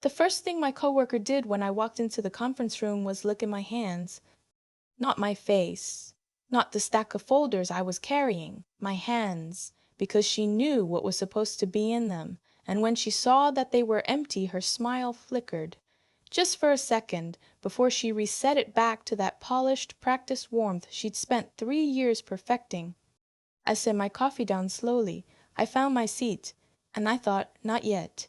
The first thing my coworker did when I walked into the conference room was look at my hands. Not my face, not the stack of folders I was carrying, my hands, because she knew what was supposed to be in them, and when she saw that they were empty, her smile flickered. Just for a second, before she reset it back to that polished, practiced warmth she'd spent 3 years perfecting. I set my coffee down slowly. I found my seat, and I thought, not yet.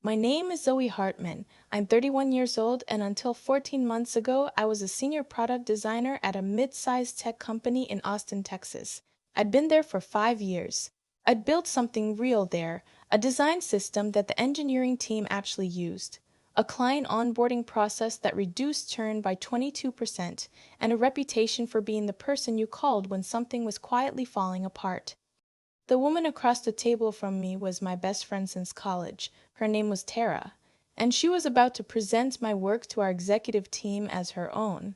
My name is Zoe Hartman. I'm 31 years old, and until 14 months ago, I was a senior product designer at a mid-sized tech company in Austin, Texas. I'd been there for 5 years. I'd built something real there, a design system that the engineering team actually used, a client onboarding process that reduced churn by 22%, and a reputation for being the person you called when something was quietly falling apart. The woman across the table from me was my best friend since college. Her name was Tara, and she was about to present my work to our executive team as her own.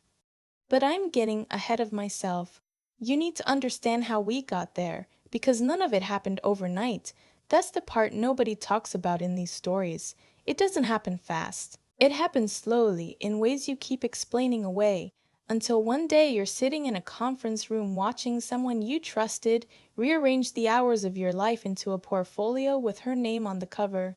But I'm getting ahead of myself. You need to understand how we got there, because none of it happened overnight. That's the part nobody talks about in these stories. It doesn't happen fast. It happens slowly, in ways you keep explaining away, until one day you're sitting in a conference room watching someone you trusted rearrange the hours of your life into a portfolio with her name on the cover.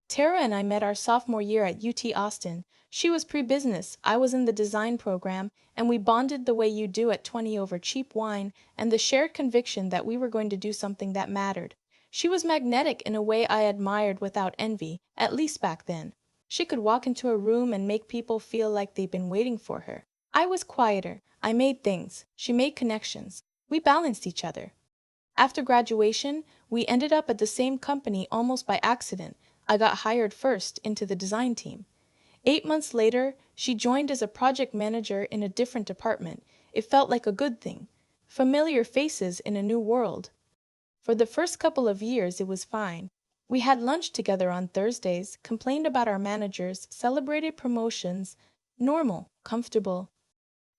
Tara and I met our sophomore year at UT Austin. She was pre-business, I was in the design program, and we bonded the way you do at 20 over cheap wine and the shared conviction that we were going to do something that mattered. She was magnetic in a way I admired without envy, at least back then. She could walk into a room and make people feel like they'd been waiting for her. I was quieter. I made things. She made connections. We balanced each other. After graduation, we ended up at the same company almost by accident. I got hired first into the design team. 8 months later, she joined as a project manager in a different department. It felt like a good thing. Familiar faces in a new world. For the first couple of years, it was fine. We had lunch together on Thursdays, complained about our managers, celebrated promotions. Normal, comfortable.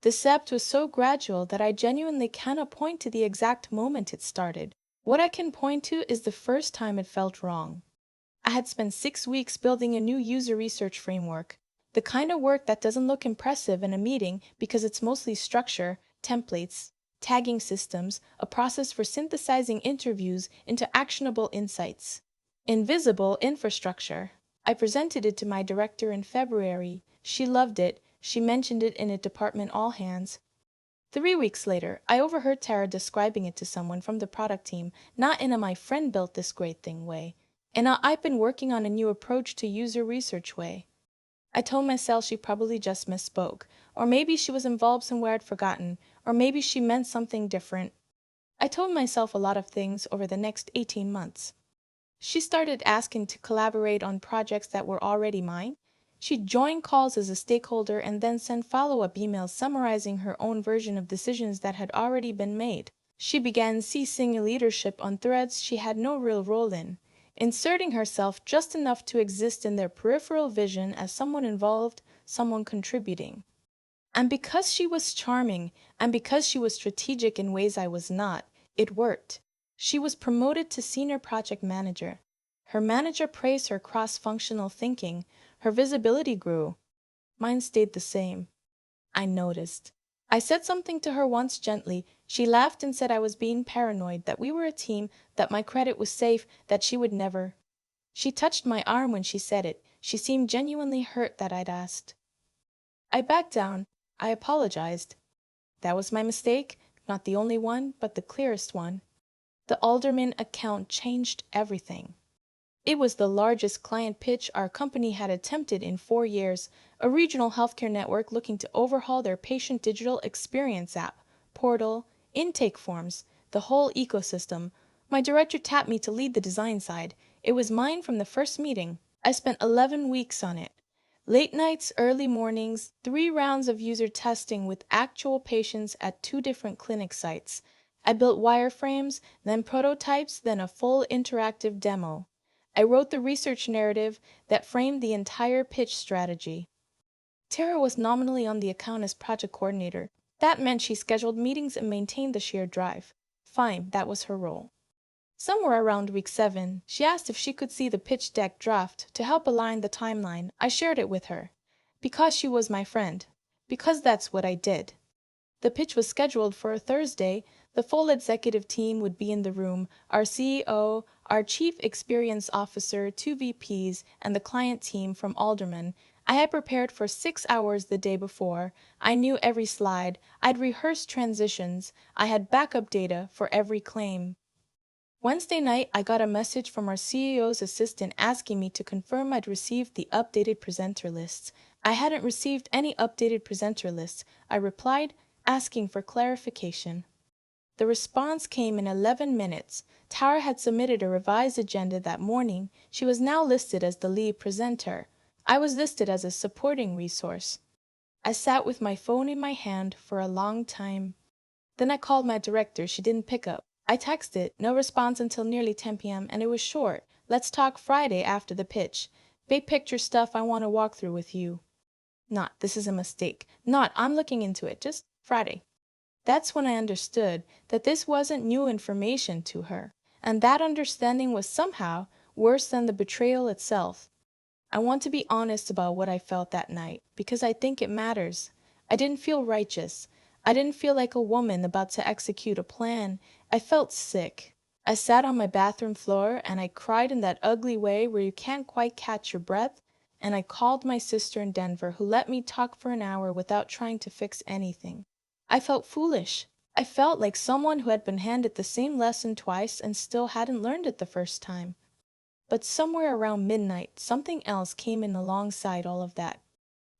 The sept was so gradual that I genuinely cannot point to the exact moment it started. What I can point to is the first time it felt wrong. I had spent 6 weeks building a new user research framework, the kind of work that doesn't look impressive in a meeting because it's mostly structure, templates, tagging systems, a process for synthesizing interviews into actionable insights. Invisible infrastructure. I presented it to my director in February. She loved it. She mentioned it in a department all hands. 3 weeks later, I overheard Tara describing it to someone from the product team, not in a "my friend built this great thing" way, in a "I've been working on a new approach to user research" way. I told myself she probably just misspoke, or maybe she was involved somewhere I'd forgotten, or maybe she meant something different. I told myself a lot of things over the next 18 months. She started asking to collaborate on projects that were already mine. She'd join calls as a stakeholder and then send follow-up emails summarizing her own version of decisions that had already been made. She began seizing leadership on threads she had no real role in, inserting herself just enough to exist in their peripheral vision as someone involved, someone contributing. And because she was charming, and because she was strategic in ways I was not, it worked. She was promoted to senior project manager. Her manager praised her cross-functional thinking. Her visibility grew. Mine stayed the same. I noticed. I said something to her once gently. She laughed and said I was being paranoid, that we were a team, that my credit was safe, that she would never. She touched my arm when she said it. She seemed genuinely hurt that I'd asked. I backed down. I apologized. That was my mistake, not the only one, but the clearest one. The Alderman account changed everything. It was the largest client pitch our company had attempted in 4 years, a regional healthcare network looking to overhaul their patient digital experience app, portal, intake forms, the whole ecosystem. My director tapped me to lead the design side. It was mine from the first meeting. I spent 11 weeks on it. Late nights, early mornings, 3 rounds of user testing with actual patients at 2 different clinic sites. I built wireframes, then prototypes, then a full interactive demo. I wrote the research narrative that framed the entire pitch strategy. Tara was nominally on the account as project coordinator. That meant she scheduled meetings and maintained the shared drive. Fine, that was her role. Somewhere around week 7, she asked if she could see the pitch deck draft to help align the timeline. I shared it with her. Because she was my friend. Because that's what I did. The pitch was scheduled for a Thursday. The full executive team would be in the room, our CEO, our Chief Experience Officer, 2 VPs, and the client team from Alderman. I had prepared for 6 hours the day before. I knew every slide. I'd rehearsed transitions. I had backup data for every claim. Wednesday night, I got a message from our CEO's assistant asking me to confirm I'd received the updated presenter lists. I hadn't received any updated presenter lists. I replied, asking for clarification. The response came in 11 minutes. Tara had submitted a revised agenda that morning. She was now listed as the lead presenter. I was listed as a supporting resource. I sat with my phone in my hand for a long time. Then I called my director. She didn't pick up. I texted, no response until nearly 10 p.m., and it was short. Let's talk Friday after the pitch. Big picture stuff I want to walk through with you. Not, this is a mistake. Not, I'm looking into it. Just Friday. That's when I understood that this wasn't new information to her, and that understanding was somehow worse than the betrayal itself. I want to be honest about what I felt that night, because I think it matters. I didn't feel righteous. I didn't feel like a woman about to execute a plan. I felt sick. I sat on my bathroom floor and I cried in that ugly way where you can't quite catch your breath, and I called my sister in Denver, who let me talk for an hour without trying to fix anything. I felt foolish. I felt like someone who had been handed the same lesson twice and still hadn't learned it the first time. But somewhere around midnight, something else came in alongside all of that.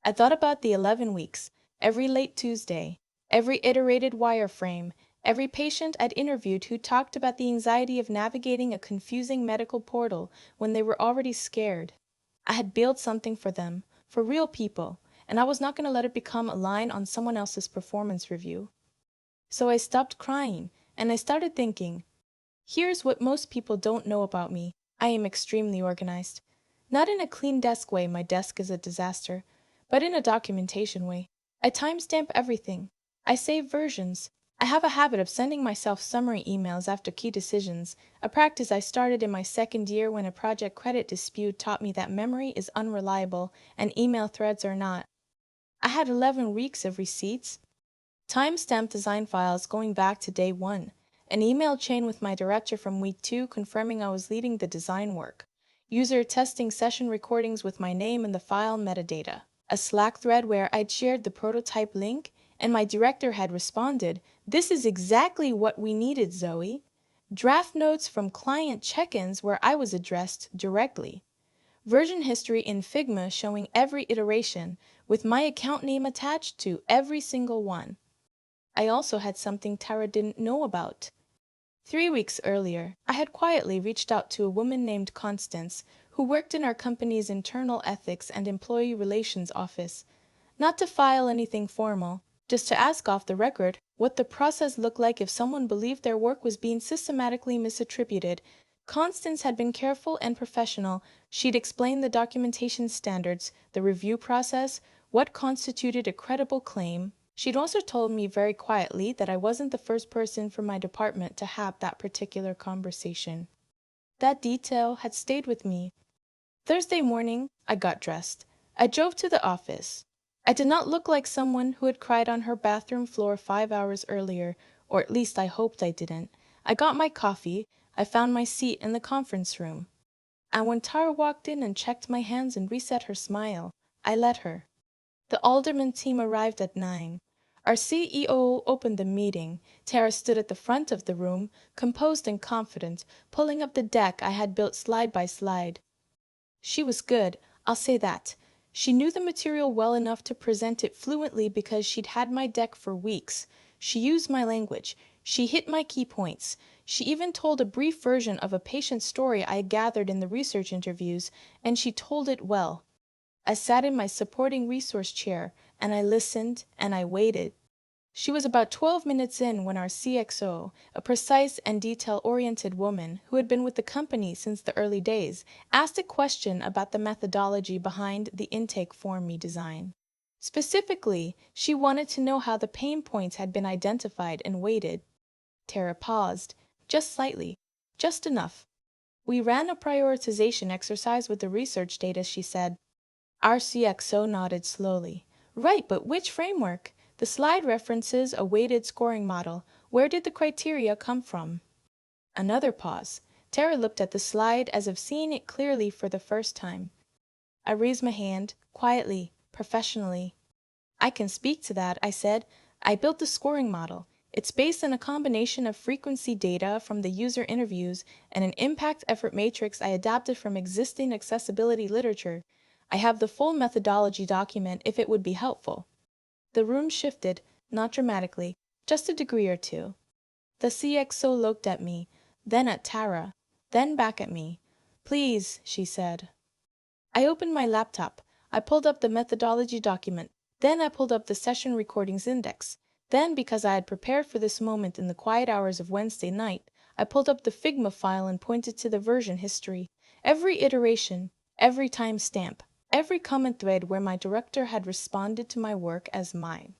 I thought about the 11 weeks, every late Tuesday, every iterated wireframe, every patient I'd interviewed who talked about the anxiety of navigating a confusing medical portal when they were already scared. I had built something for them, for real people, and I was not going to let it become a line on someone else's performance review. So I stopped crying, and I started thinking, here's what most people don't know about me. I am extremely organized. Not in a clean desk way, my desk is a disaster, but in a documentation way. I timestamp everything. I save versions. I have a habit of sending myself summary emails after key decisions, a practice I started in my second year when a project credit dispute taught me that memory is unreliable and email threads are not. I had 11 weeks of receipts, timestamped design files going back to day 1, an email chain with my director from week 2 confirming I was leading the design work, user testing session recordings with my name and the file metadata, a Slack thread where I'd shared the prototype link, and my director had responded, "This is exactly what we needed, Zoe." Draft notes from client check-ins where I was addressed directly. Version history in Figma showing every iteration, with my account name attached to every single one. I also had something Tara didn't know about. 3 weeks earlier, I had quietly reached out to a woman named Constance, who worked in our company's internal ethics and employee relations office, not to file anything formal, just to ask off the record what the process looked like if someone believed their work was being systematically misattributed. Constance had been careful and professional. She'd explained the documentation standards, the review process, what constituted a credible claim. She'd also told me very quietly that I wasn't the first person from my department to have that particular conversation. That detail had stayed with me. Thursday morning, I got dressed. I drove to the office. I did not look like someone who had cried on her bathroom floor 5 hours earlier, or at least I hoped I didn't. I got my coffee. I found my seat in the conference room. And when Tara walked in and checked my hands and reset her smile, I let her. The Alderman team arrived at 9. Our CEO opened the meeting. Tara stood at the front of the room, composed and confident, pulling up the deck I had built slide by slide. She was good, I'll say that. She knew the material well enough to present it fluently because she'd had my deck for weeks. She used my language. She hit my key points. She even told a brief version of a patient story I gathered in the research interviews, and she told it well. I sat in my supporting resource chair, and I listened, and I waited. She was about 12 minutes in when our CXO, a precise and detail-oriented woman who had been with the company since the early days, asked a question about the methodology behind the intake form me design. Specifically, she wanted to know how the pain points had been identified and weighted. Tara paused, just slightly. Just enough. We ran a prioritization exercise with the research data, she said. Our CXO nodded slowly. Right, but which framework? The slide references a weighted scoring model. Where did the criteria come from? Another pause. Tara looked at the slide as if seeing it clearly for the first time. I raised my hand, quietly, professionally. I can speak to that, I said. I built the scoring model. It's based on a combination of frequency data from the user interviews and an impact effort matrix I adapted from existing accessibility literature. I have the full methodology document if it would be helpful. The room shifted, not dramatically, just a degree or two. The CXO looked at me, then at Tara, then back at me. Please, she said. I opened my laptop. I pulled up the methodology document. Then I pulled up the session recordings index. Then, because I had prepared for this moment in the quiet hours of Wednesday night, I pulled up the Figma file and pointed to the version history. Every iteration, every timestamp, every comment thread where my director had responded to my work as mine.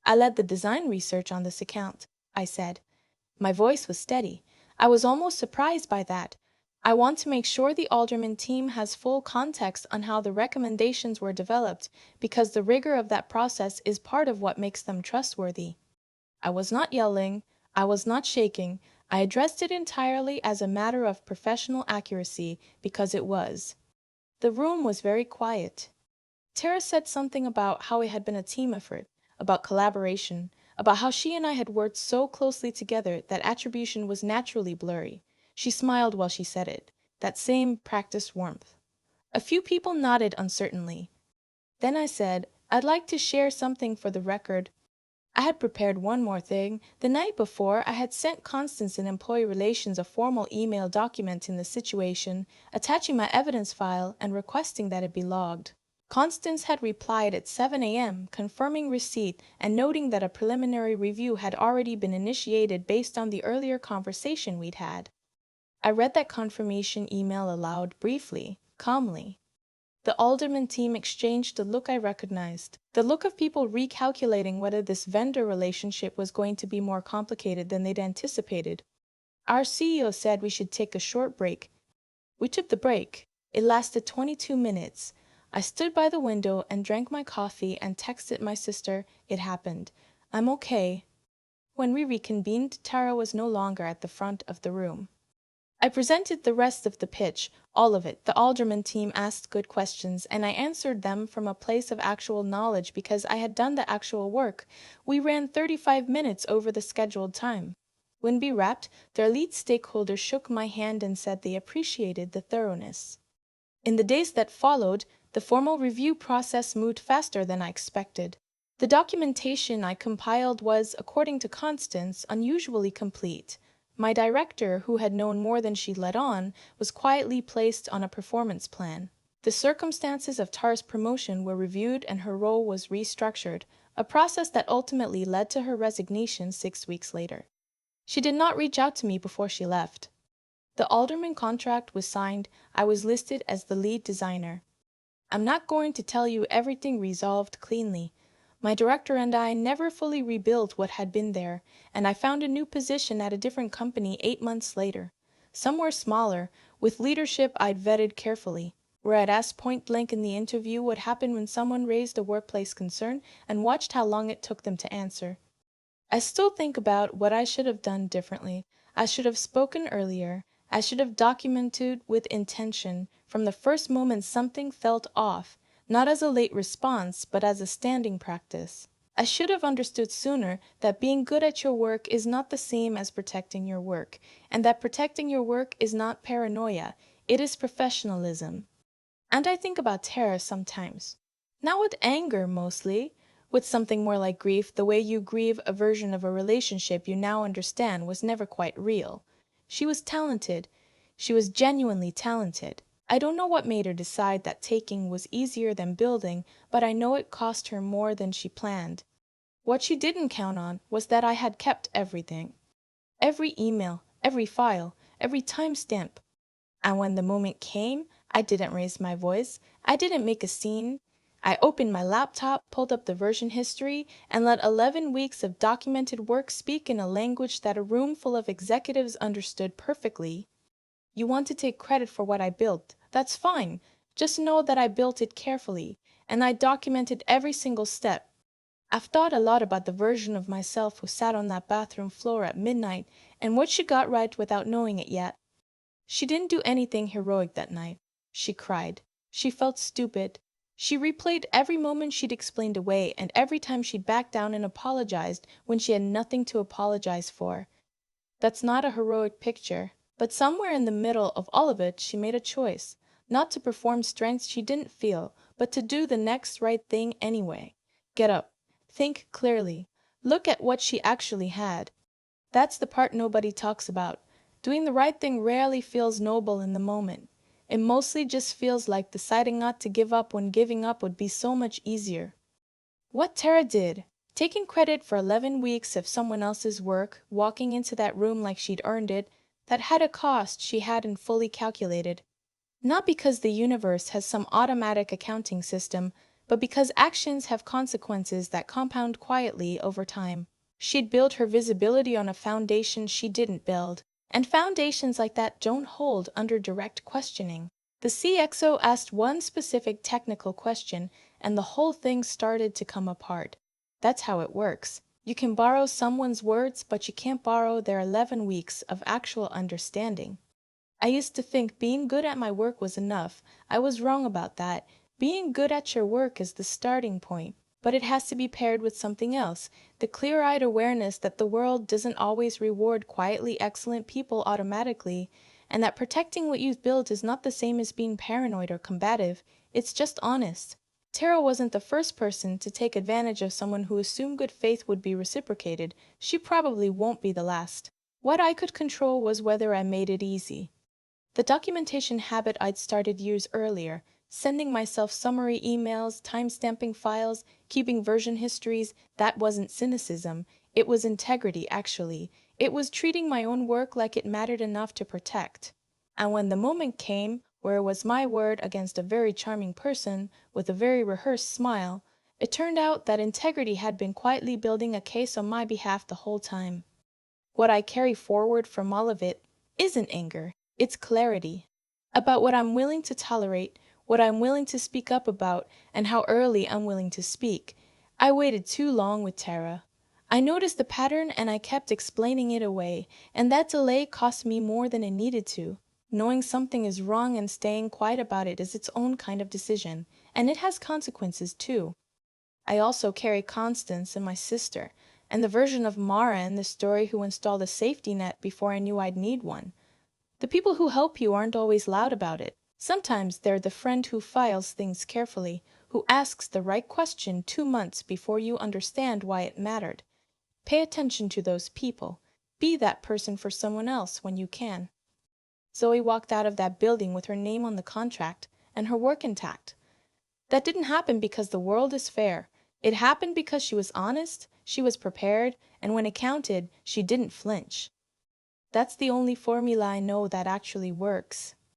I led the design research on this account, I said. My voice was steady. I was almost surprised by that. I want to make sure the Alderman team has full context on how the recommendations were developed, because the rigor of that process is part of what makes them trustworthy. I was not yelling. I was not shaking. I addressed it entirely as a matter of professional accuracy, because it was. The room was very quiet. Tara said something about how it had been a team effort, about collaboration, about how she and I had worked so closely together that attribution was naturally blurry. She smiled while she said it, that same practiced warmth. A few people nodded uncertainly. Then I said, I'd like to share something for the record. I had prepared one more thing. The night before, I had sent Constance in Employee Relations a formal email documenting the situation, attaching my evidence file and requesting that it be logged. Constance had replied at 7 a.m., confirming receipt and noting that a preliminary review had already been initiated based on the earlier conversation we'd had. I read that confirmation email aloud briefly, calmly. The Alderman team exchanged the look I recognized, the look of people recalculating whether this vendor relationship was going to be more complicated than they'd anticipated. Our CEO said we should take a short break. We took the break. It lasted 22 minutes. I stood by the window and drank my coffee and texted my sister, "It happened. I'm okay." When we reconvened, Tara was no longer at the front of the room. I presented the rest of the pitch, all of it. The Alderman team asked good questions, and I answered them from a place of actual knowledge because I had done the actual work. We ran 35 minutes over the scheduled time. When we wrapped, their lead stakeholder shook my hand and said they appreciated the thoroughness. In the days that followed, the formal review process moved faster than I expected. The documentation I compiled was, according to Constance, unusually complete. My director, who had known more than she let on, was quietly placed on a performance plan. The circumstances of Tara's promotion were reviewed and her role was restructured, a process that ultimately led to her resignation 6 weeks later. She did not reach out to me before she left. The Alderman contract was signed. I was listed as the lead designer. I'm not going to tell you everything resolved cleanly. My director and I never fully rebuilt what had been there, and I found a new position at a different company 8 months later. Somewhere smaller, with leadership I'd vetted carefully, where I'd asked point blank in the interview what happened when someone raised a workplace concern and watched how long it took them to answer. I still think about what I should have done differently. I should have spoken earlier. I should have documented with intention from the first moment something felt off, not as a late response, but as a standing practice. I should have understood sooner that being good at your work is not the same as protecting your work, and that protecting your work is not paranoia, it is professionalism. And I think about Tara sometimes. Not with anger, mostly. With something more like grief, the way you grieve a version of a relationship you now understand was never quite real. She was talented. She was genuinely talented. I don't know what made her decide that taking was easier than building, but I know it cost her more than she planned. What she didn't count on was that I had kept everything. Every email, every file, every timestamp. And when the moment came, I didn't raise my voice. I didn't make a scene. I opened my laptop, pulled up the version history, and let 11 weeks of documented work speak in a language that a room full of executives understood perfectly. You want to take credit for what I built. That's fine. Just know that I built it carefully, and I documented every single step. I've thought a lot about the version of myself who sat on that bathroom floor at midnight and what she got right without knowing it yet. She didn't do anything heroic that night. She cried. She felt stupid. She replayed every moment she'd explained away and every time she'd backed down and apologized when she had nothing to apologize for. That's not a heroic picture, but somewhere in the middle of all of it, she made a choice, not to perform strength she didn't feel, but to do the next right thing anyway. Get up. Think clearly. Look at what she actually had. That's the part nobody talks about. Doing the right thing rarely feels noble in the moment. It mostly just feels like deciding not to give up when giving up would be so much easier. What Tara did, taking credit for 11 weeks of someone else's work, walking into that room like she'd earned it, that had a cost she hadn't fully calculated. Not because the universe has some automatic accounting system, but because actions have consequences that compound quietly over time. She'd built her visibility on a foundation she didn't build, and foundations like that don't hold under direct questioning. The CXO asked one specific technical question, and the whole thing started to come apart. That's how it works. You can borrow someone's words, but you can't borrow their 11 weeks of actual understanding. I used to think being good at my work was enough. I was wrong about that. Being good at your work is the starting point, but it has to be paired with something else, the clear-eyed awareness that the world doesn't always reward quietly excellent people automatically, and that protecting what you've built is not the same as being paranoid or combative. It's just honest. Tara wasn't the first person to take advantage of someone who assumed good faith would be reciprocated. She probably won't be the last. What I could control was whether I made it easy. The documentation habit I'd started years earlier, sending myself summary emails, timestamping files, keeping version histories, that wasn't cynicism. It was integrity, actually. It was treating my own work like it mattered enough to protect. And when the moment came, where it was my word against a very charming person with a very rehearsed smile, it turned out that integrity had been quietly building a case on my behalf the whole time. What I carry forward from all of it isn't anger. It's clarity about what I'm willing to tolerate, what I'm willing to speak up about, and how early I'm willing to speak. I waited too long with Tara. I noticed the pattern and I kept explaining it away, and that delay cost me more than it needed to. Knowing something is wrong and staying quiet about it is its own kind of decision, and it has consequences too. I also carry Constance and my sister, and the version of Mara in the story who installed a safety net before I knew I'd need one. The people who help you aren't always loud about it. Sometimes they're the friend who files things carefully, who asks the right question 2 months before you understand why it mattered. Pay attention to those people. Be that person for someone else when you can. Zoe walked out of that building with her name on the contract and her work intact. That didn't happen because the world is fair. It happened because she was honest, she was prepared, and when it counted, she didn't flinch. That's the only formula I know that actually works.